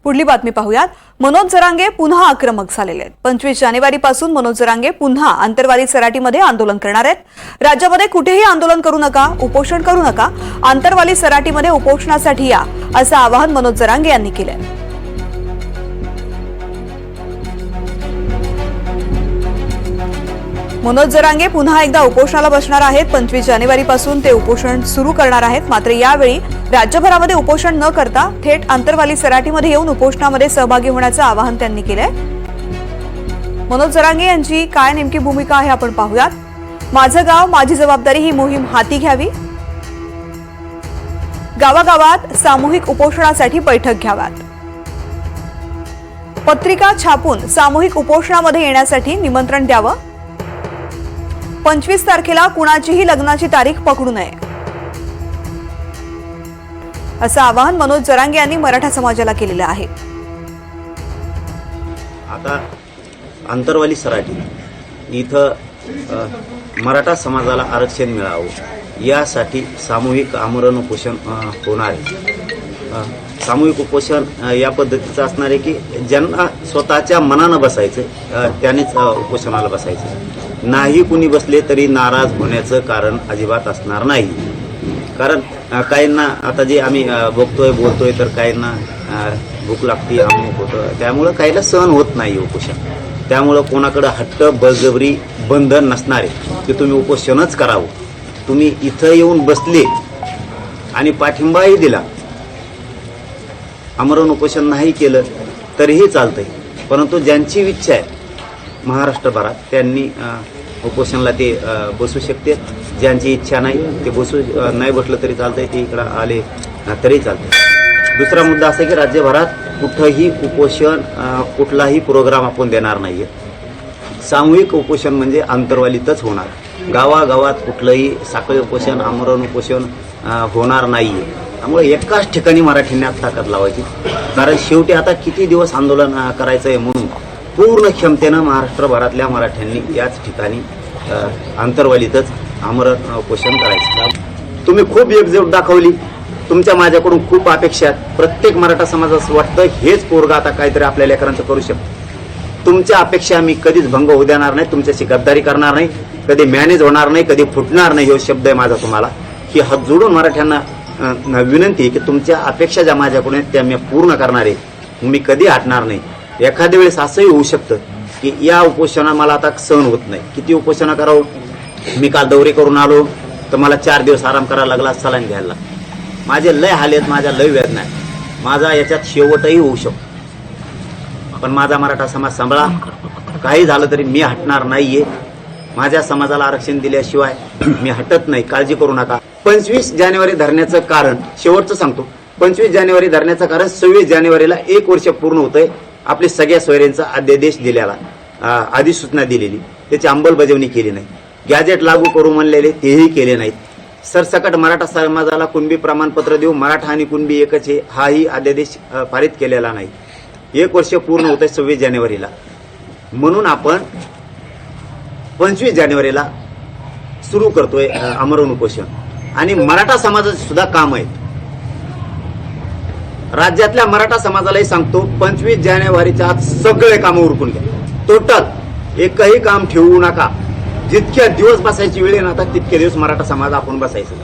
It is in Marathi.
पुढली बातमी पाहूयात। मनोज जरांगे पुन्हा आक्रमक झालेले आहेत। 25 जानेवारीपासून मनोज जरांगे पुन्हा आंतरवाली सराटीमध्ये आंदोलन करणार आहेत। राज्यामध्ये कुठेही आंदोलन करू नका, उपोषण करू नका, आंतरवाली सराटीमध्ये उपोषणासाठी या, असं आवाहन मनोज जरांगे यांनी केलंय। मनोज जरांगे पुन्हा एकदा उपोषणाला बसणार आहेत। 25 जानेवारीपासून ते उपोषण सुरू करणार आहेत। मात्र यावेळी राज्यभरामध्ये उपोषण न करता थेट आंतरवाली सराटीमध्ये येऊन उपोषणामध्ये सहभागी होण्याचं आवाहन त्यांनी केलंय। मनोज जरांगे यांची काय नेमकी भूमिका आहे आपण पाहूयात। माझं गाव माझी जबाबदारी ही मोहीम हाती घ्यावी, गावागावात सामूहिक उपोषणासाठी बैठक घ्याव्यात, पत्रिका छापून सामूहिक उपोषणामध्ये येण्यासाठी निमंत्रण द्यावं, 25 तारखेला कुणाचीही लग्नाची तारीख पकडू नये, असं आवाहन मनोज जरांगे यांनी मराठा समाजाला केलेलं आहे। आता आंतरवाली सराटी इथं मराठा समाजाला आरक्षण मिळावं यासाठी सामूहिक आमरण उपोषण होणार आहे। सामूहिक उपोषण या पद्धतीचं असणार आहे की ज्यांना स्वतःच्या मनानं बसायचं त्यानेच उपोषणाला बसायचं, नाही कुणी बसले तरी नाराज होण्याचं कारण अजिबात असणार नाही। कारण काहींना आता जे आम्ही बघतोय बोलतोय तर काहींना भूक लागते, अमुक होतं, त्यामुळं काहीला सहन होत नाही उपोषण। त्यामुळं कोणाकडं हट्ट बळजबरी बंधन नसणारे की तुम्ही उपोषणच करावं। तुम्ही इथं येऊन बसले आणि पाठिंबाही दिला, आमरण उपोषण नाही केलं तरीही चालतंय, परंतु ज्यांची इच्छा आहे महाराष्ट्रभरात त्यांनी उपोषणाला ते बसू शकते। ज्यांची इच्छा नाही ते नाही बसलं तरी चालतंय, ते इकडं आले तरी चालतंय। दुसरा मुद्दा असा की राज्यभरात कुठंही उपोषण कुठलाही प्रोग्राम आपण देणार नाहीये। सामूहिक उपोषण म्हणजे आंतरवालीतच होणार। गावागावात कुठलंही साखळी उपोषण आमरण उपोषण होणार नाहीये। त्यामुळे एकाच ठिकाणी मराठींना ताकद लावायची, कारण शेवटी आता किती दिवस आंदोलन करायचंय म्हणून पूर्ण क्षमतेनं महाराष्ट्रभरातल्या मराठ्यांनी याच ठिकाणी आंतरवालीतच आमरण उपोषण करायचं। तुम्ही खूप एकजूट दाखवली, तुमच्या माझ्याकडून खूप अपेक्षा आहेत। प्रत्येक मराठा समाजाचं वाटतं हेच पोरगा आता काहीतरी आपल्या लेकरांचं करू शकतो। तुमच्या अपेक्षा मी कधीच भंग होऊ देणार नाही, तुमच्याशी गद्दारी करणार नाही, कधी मॅनेज होणार नाही, कधी फुटणार नाही। हे शब्द आहे माझा तुम्हाला की हात जोडून मराठ्यांना विनंती आहे की तुमच्या अपेक्षा ज्या माझ्याकडून आहेत त्या मी पूर्ण करणार आहे, मी कधी हटणार नाही। एखाद्या वेळेस असंही होऊ शकतं की या उपोषणा मला आता सहन होत नाही, किती उपोषणा करावं। मी काल दौरे करून आलो तर मला 4 दिवस आराम करायला लागला, सलाईन घ्यायला लागला। माझे लय हाल आहेत, माझ्या लय वेदना आहे, माझा याच्यात शेवटही होऊ शकतो। पण माझा मराठा समाज सांभाळा, काही झालं तरी मी हटणार नाहीये। माझ्या समाजाला आरक्षण दिल्याशिवाय मी हटत नाही, काळजी करू नका। 25 जानेवारी धरण्याचं कारण शेवटचं सांगतो, 25 जानेवारी धरण्याचं कारण 26 जानेवारीला 1 वर्ष पूर्ण होतंय आपले सगळ्या सोयऱ्यांचा अध्यादेश दिलेला, अधिसूचना दिलेली, त्याची अंमलबजावणी केली नाही। गॅजेट लागू करू म्हणलेले तेही केले नाहीत। सरसकट मराठा समाजाला कुणबी प्रमाणपत्र देऊ, मराठा आणि कुणबी एकच आहे हाही अध्यादेश पारित केलेला नाही। 1 वर्ष पूर्ण होतंय 26 जानेवारीला, म्हणून आपण 25 जानेवारीला सुरू करतोय आमरण उपोषण। आणि मराठा समाजाचे सुद्धा काम आहेत, राज्यातल्या मराठा समाजालाही सांगतो 25 जानेवारीच्या आत सगळे कामं उरकून घ्या, टोटल एकही काम ठेवू नका। जितक्या दिवस बसायची वेळ आहे ना आता तितके दिवस मराठा समाज आपण बसायचं।